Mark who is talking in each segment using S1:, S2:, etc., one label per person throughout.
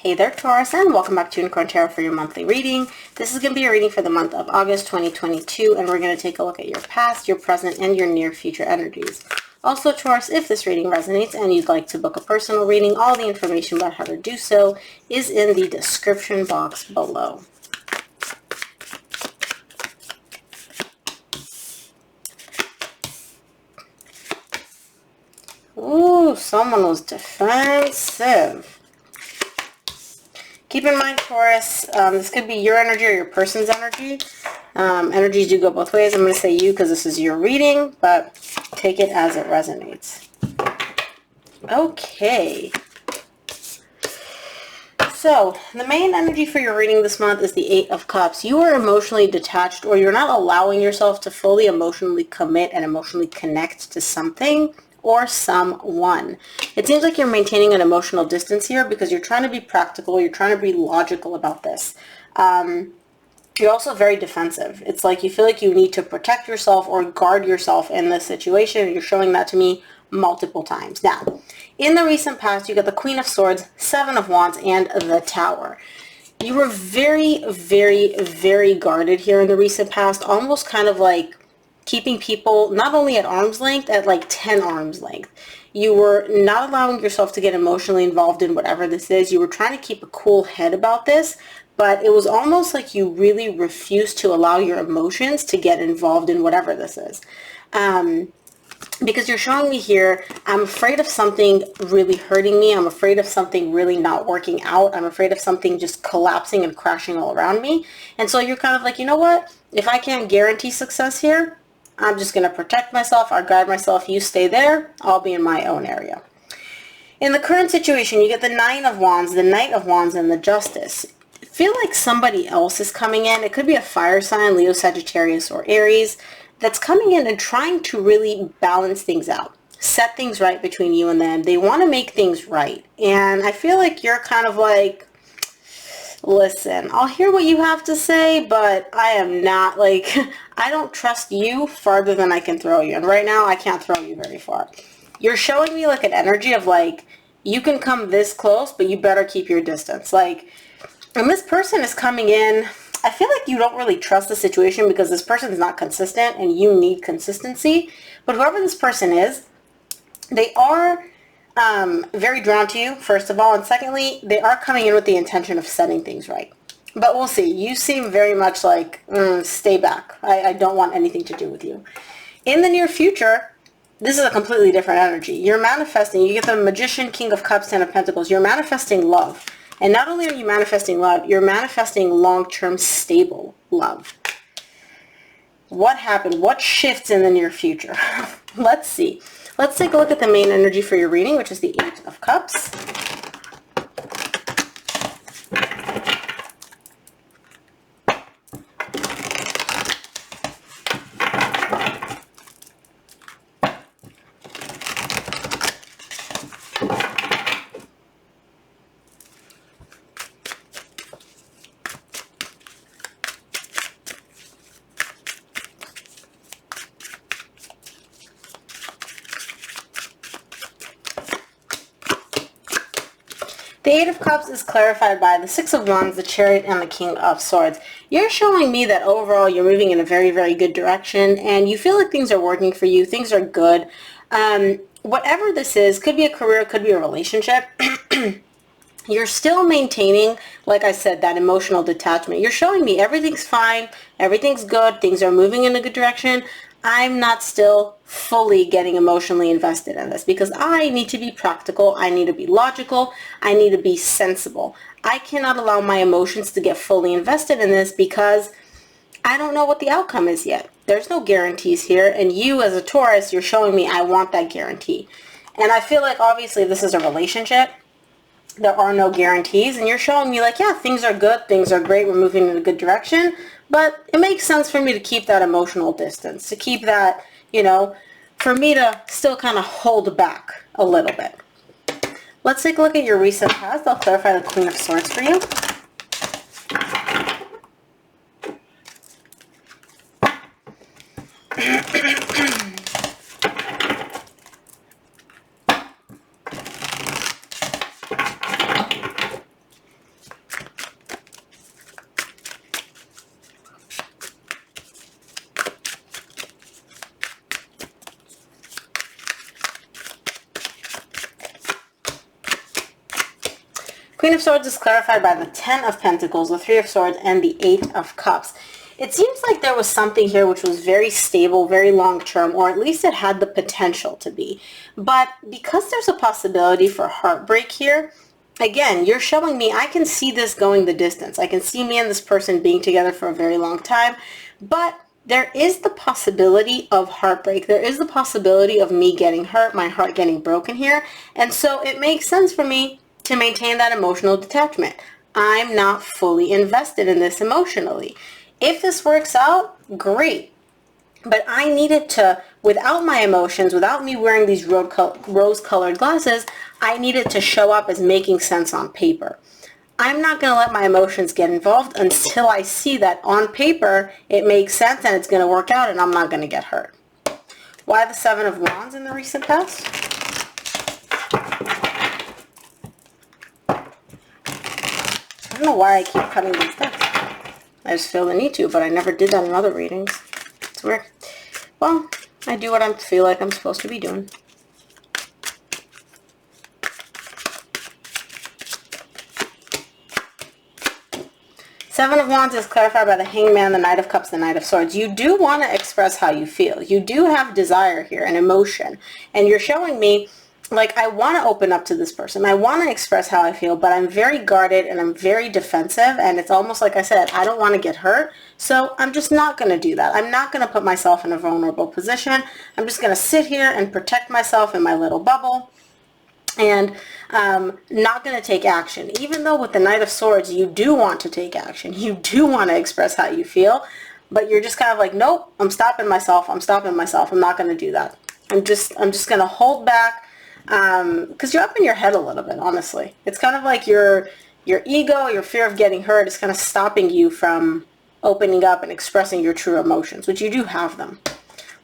S1: Hey there, Taurus, and welcome back to Unicorn Tarot for your monthly reading. This is going to be a reading for the month of August 2022, and we're going to take a look at your past, your present, and your near future energies. Also, Taurus, if this reading resonates and you'd like to book a personal reading, all the information about how to do so is in the description box below. Ooh, someone was defensive. Keep in mind, Taurus, this could be your energy or your person's energy. Energies do go both ways. I'm going to say you because this is your reading, but take it as it resonates. Okay. So, the main energy for your reading this month is the Eight of Cups. You are emotionally detached, or you're not allowing yourself to fully emotionally commit and emotionally connect to something or someone. It seems like you're maintaining an emotional distance here because you're trying to be practical, you're trying to be logical about this. You're also very defensive. It's like you feel like you need to protect yourself or guard yourself in this situation. You're showing that to me multiple times. Now, in the recent past, you got the Queen of Swords, Seven of Wands, and the Tower. You were very, very, very guarded here in the recent past, almost kind of like keeping people not only at arm's length, at like 10 arms length. You were not allowing yourself to get emotionally involved in whatever this is. You were trying to keep a cool head about this, but it was almost like you really refused to allow your emotions to get involved in whatever this is. Because you're showing me here, I'm afraid of something really hurting me. I'm afraid of something really not working out. I'm afraid of something just collapsing and crashing all around me. And so you're kind of like, you know what? If I can't guarantee success here, I'm just going to protect myself. I'll guard myself. You stay there. I'll be in my own area. In the current situation, you get the Nine of Wands, the Knight of Wands, and the Justice. I feel like somebody else is coming in. It could be a fire sign, Leo, Sagittarius, or Aries, that's coming in and trying to really balance things out, set things right between you and them. They want to make things right. And I feel like you're kind of like, listen, I'll hear what you have to say, but I am not like, I don't trust you farther than I can throw you. And right now, I can't throw you very far. You're showing me like an energy of like, you can come this close, but you better keep your distance. Like, and this person is coming in, I feel like you don't really trust the situation because this person is not consistent and you need consistency. But whoever this person is, they are very drawn to you, first of all. And secondly, they are coming in with the intention of setting things right. But we'll see. You seem very much like, stay back. I don't want anything to do with you. In the near future, this is a completely different energy. You're manifesting. You get the Magician, King of Cups, Ten of Pentacles. You're manifesting love. And not only are you manifesting love, you're manifesting long-term stable love. What happened? What shifts in the near future? Let's see. Let's take a look at the main energy for your reading, which is the Eight of Cups. The Eight of Cups is clarified by the Six of Wands, the Chariot, and the King of Swords. You're showing me that overall you're moving in a very, very good direction, and you feel like things are working for you. Things are good. Whatever this is, could be a career, could be a relationship. You're still maintaining, like I said, that emotional detachment. You're showing me everything's fine, everything's good, things are moving in a good direction. I'm not still fully getting emotionally invested in this because I need to be practical, I need to be logical, I need to be sensible. I cannot allow my emotions to get fully invested in this because I don't know what the outcome is yet. There's no guarantees here, and you as a Taurus, you're showing me I want that guarantee. And I feel like obviously this is a relationship. There are no guarantees, and you're showing me like, yeah, things are good, things are great, we're moving in a good direction, but it makes sense for me to keep that emotional distance, to keep that, you know, for me to still kind of hold back a little bit. Let's take a look at your recent past. I'll clarify the Queen of Swords for you. Queen of Swords is clarified by the 10 of Pentacles, the 3 of Swords, and the 8 of Cups. It seems like there was something here which was very stable, very long-term, or at least it had the potential to be. But because there's a possibility for heartbreak here, again, you're showing me I can see this going the distance. I can see me and this person being together for a very long time, but there is the possibility of heartbreak. There is the possibility of me getting hurt, my heart getting broken here. And so it makes sense for me to maintain that emotional detachment. I'm not fully invested in this emotionally. If this works out, great. But I needed to, without my emotions, without me wearing these rose-colored glasses, I needed to show up as making sense on paper. I'm not going to let my emotions get involved until I see that on paper it makes sense and it's going to work out and I'm not going to get hurt. Why the 7 of Wands in the recent past? I don't know why I keep cutting these decks. I just feel the need to, but I never did that in other readings. It's weird. Well, I do what I feel like I'm supposed to be doing. Seven of Wands is clarified by the Hangman, the Knight of Cups, the Knight of Swords. You do want to express how you feel. You do have desire here and emotion. And you're showing me, like, I want to open up to this person. I want to express how I feel, but I'm very guarded and I'm very defensive. And it's almost like I said, I don't want to get hurt. So I'm just not going to do that. I'm not going to put myself in a vulnerable position. I'm just going to sit here and protect myself in my little bubble. And not going to take action. Even though with the Knight of Swords, you do want to take action. You do want to express how you feel. But you're just kind of like, nope, I'm stopping myself. I'm stopping myself. I'm not going to do that. I'm just going to hold back. Because you're up in your head a little bit, honestly. It's kind of like your ego, your fear of getting hurt is kind of stopping you from opening up and expressing your true emotions, which you do have them.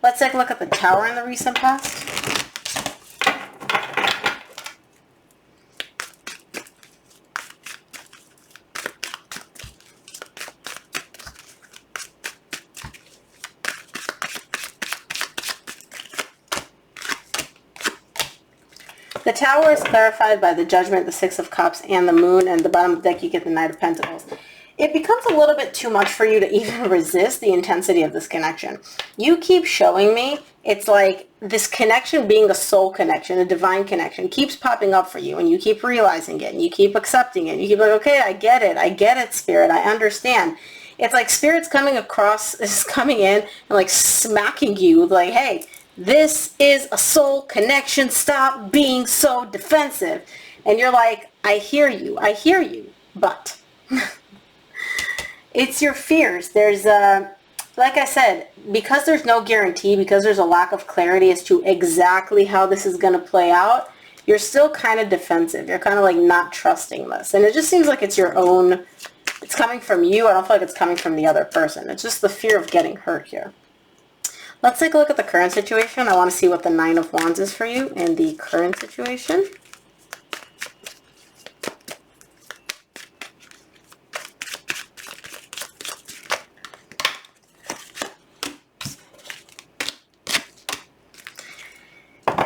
S1: Let's take a look at the Tower in the recent past. The Tower is clarified by the Judgment, the Six of Cups, and the Moon, and the bottom of the deck you get the Knight of Pentacles. It becomes a little bit too much for you to even resist the intensity of this connection. You keep showing me it's like this connection being a soul connection, a divine connection, keeps popping up for you, and you keep realizing it, and you keep accepting it. You keep like, okay, I get it, Spirit, I understand. It's like Spirit's coming in and like smacking you, like, hey, this is a soul connection. Stop being so defensive. And you're like, I hear you, but it's your fears. There's like I said, because there's no guarantee, because there's a lack of clarity as to exactly how this is going to play out, you're still kind of defensive. You're kind of like not trusting this. And it just seems like it's your own, it's coming from you. I don't feel like it's coming from the other person. It's just the fear of getting hurt here. Let's take a look at the current situation. I want to see what the Nine of Wands is for you in the current situation.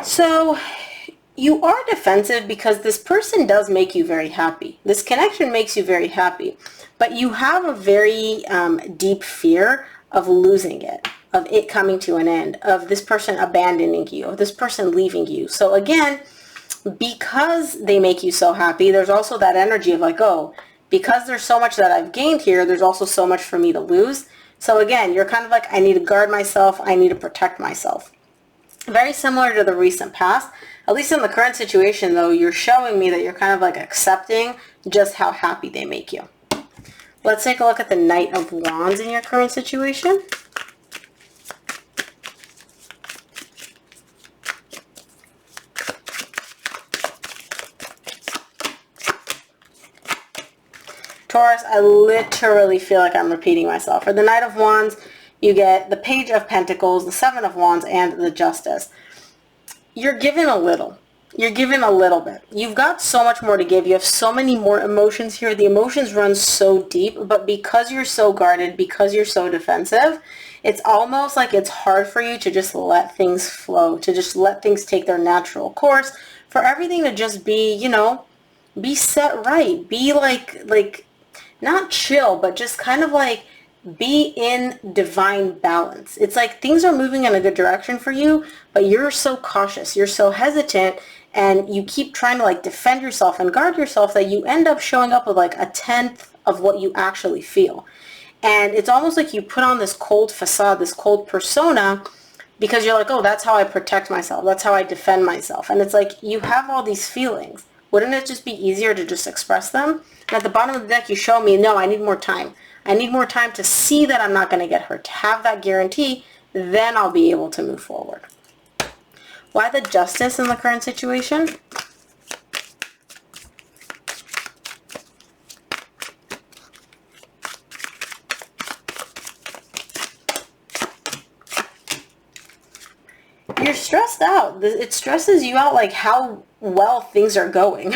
S1: So you are defensive because this person does make you very happy. This connection makes you very happy, but you have a very deep fear of losing it, of it coming to an end, of this person abandoning you, of this person leaving you. So again, because they make you so happy, there's also that energy of like, oh, because there's so much that I've gained here, there's also so much for me to lose. So again, you're kind of like, I need to guard myself, I need to protect myself. Very similar to the recent past. At least in the current situation, though, you're showing me that you're kind of like accepting just how happy they make you. Let's take a look at the Knight of Wands in your current situation. Taurus, I literally feel like I'm repeating myself. For the Knight of Wands, you get the Page of Pentacles, the Seven of Wands, and the Justice. You're given a little. You're given a little bit. You've got so much more to give. You have so many more emotions here. The emotions run so deep, but because you're so guarded, because you're so defensive, it's almost like it's hard for you to just let things flow, to just let things take their natural course, for everything to just be, you know, be set right, be like not chill, but just kind of like be in divine balance. It's like things are moving in a good direction for you, but you're so cautious, you're so hesitant, and you keep trying to like defend yourself and guard yourself that you end up showing up with like a tenth of what you actually feel. And it's almost like you put on this cold facade, this cold persona, because you're like, oh, that's how I protect myself. That's how I defend myself. And it's like, you have all these feelings. Wouldn't it just be easier to just express them? And at the bottom of the deck, you show me, no, I need more time. I need more time to see that I'm not going to get hurt, to have that guarantee, then I'll be able to move forward. Why the Justice in the current situation? You're stressed out. It stresses you out like how well things are going.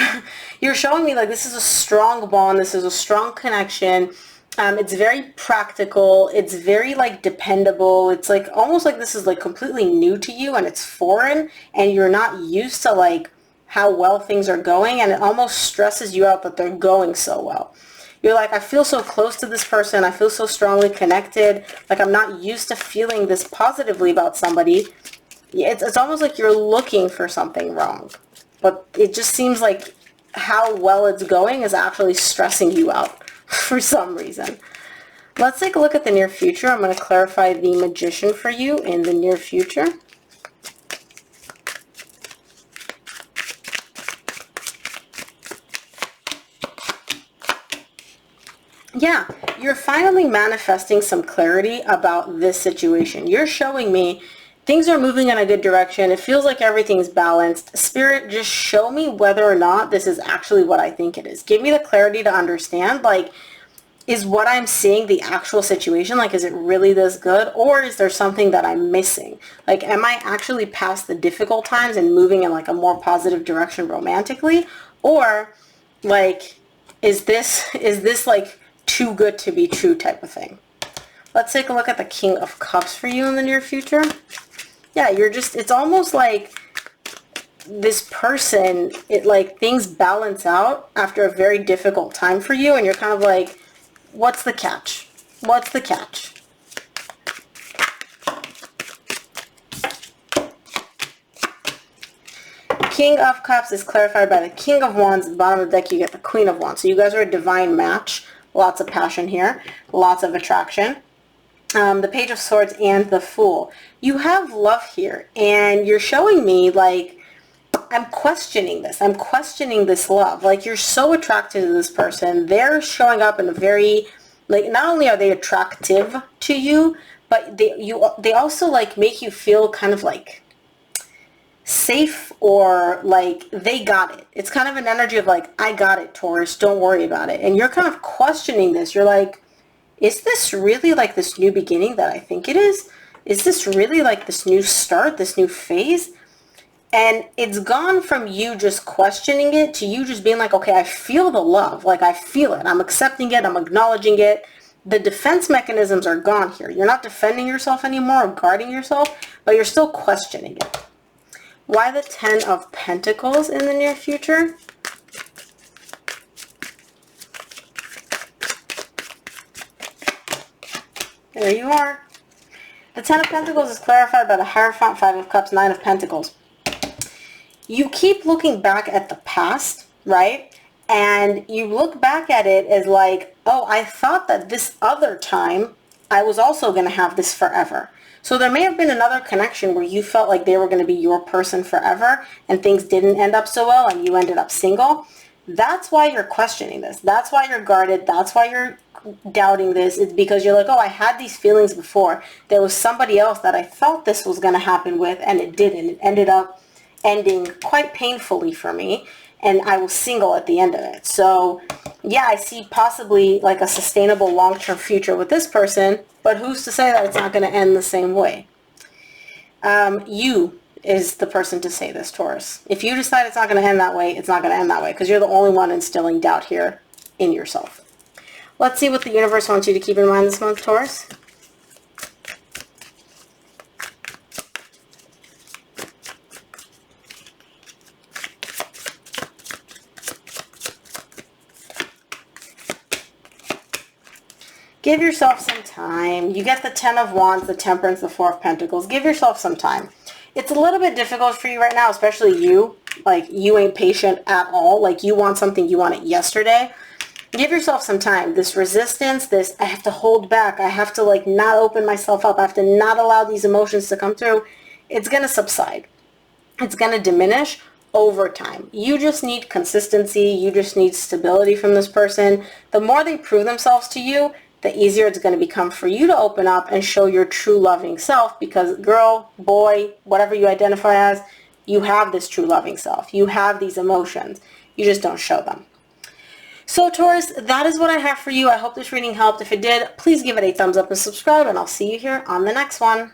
S1: You're showing me like this is a strong bond. This is a strong connection. It's very practical. It's very like dependable. It's like almost like this is like completely new to you and it's foreign and you're not used to like how well things are going, and it almost stresses you out that they're going so well. You're like, I feel so close to this person. I feel so strongly connected. Like I'm not used to feeling this positively about somebody. It's almost like you're looking for something wrong, but it just seems like how well it's going is actually stressing you out for some reason. Let's take a look at the near future. I'm going to clarify the Magician for you in the near future. Yeah, you're finally manifesting some clarity about this situation. You're showing me things are moving in a good direction. It feels like everything's balanced. Spirit, just show me whether or not this is actually what I think it is. Give me the clarity to understand, like, is what I'm seeing the actual situation? Like, is it really this good? Or is there something that I'm missing? Like, am I actually past the difficult times and moving in like a more positive direction romantically? Or like, is this like too good to be true type of thing? Let's take a look at the King of Cups for you in the near future. Yeah, it's almost like this person, it like things balance out after a very difficult time for you, and you're kind of like, what's the catch? What's the catch? King of Cups is clarified by the King of Wands. At the bottom of the deck, you get the Queen of Wands. So you guys are a divine match. Lots of passion here. Lots of attraction. The Page of Swords and the Fool. You have love here, and you're showing me like, I'm questioning this. I'm questioning this love. Like, you're so attracted to this person. They're showing up in a very, like, not only are they attractive to you, but they also like make you feel kind of like safe, or like they got it. It's kind of an energy of like, I got it, Taurus, don't worry about it. And you're kind of questioning this. You're like, is this really like this new beginning that I think it is? Is this really like this new start, this new phase? And it's gone from you just questioning it to you just being like, okay, I feel the love. Like, I feel it. I'm accepting it. I'm acknowledging it. The defense mechanisms are gone here. You're not defending yourself anymore or guarding yourself, but you're still questioning it. Why the Ten of Pentacles in the near future? There you are. The Ten of Pentacles is clarified by the Hierophant, Five of Cups, Nine of Pentacles. You keep looking back at the past, right? And you look back at it as like, oh, I thought that this other time I was also going to have this forever. So there may have been another connection where you felt like they were going to be your person forever and things didn't end up so well and you ended up single. That's why you're questioning this. That's why you're guarded. That's why you're doubting this. It's because you're like, oh, I had these feelings before. There was somebody else that I thought this was going to happen with, and it didn't. It ended up ending quite painfully for me, and I was single at the end of it. So yeah, I see possibly like a sustainable long-term future with this person, but who's to say that it's not going to end the same way? You is the person to say this, Taurus. If you decide it's not going to end that way, it's not going to end that way, because you're the only one instilling doubt here in yourself. Let's see what the universe wants you to keep in mind this month, Taurus. Give yourself some time. You get the 10 of Wands, the Temperance, the 4 of Pentacles. Give yourself some time. It's a little bit difficult for you right now, especially you. Like, you ain't patient at all. Like, you want something, you want it yesterday. Give yourself some time. This resistance, this I have to hold back. I have to, like, not open myself up. I have to not allow these emotions to come through. It's going to subside. It's going to diminish over time. You just need consistency. You just need stability from this person. The more they prove themselves to you, the easier it's going to become for you to open up and show your true loving self, because girl, boy, whatever you identify as, you have this true loving self. You have these emotions. You just don't show them. So Taurus, that is what I have for you. I hope this reading helped. If it did, please give it a thumbs up and subscribe, and I'll see you here on the next one.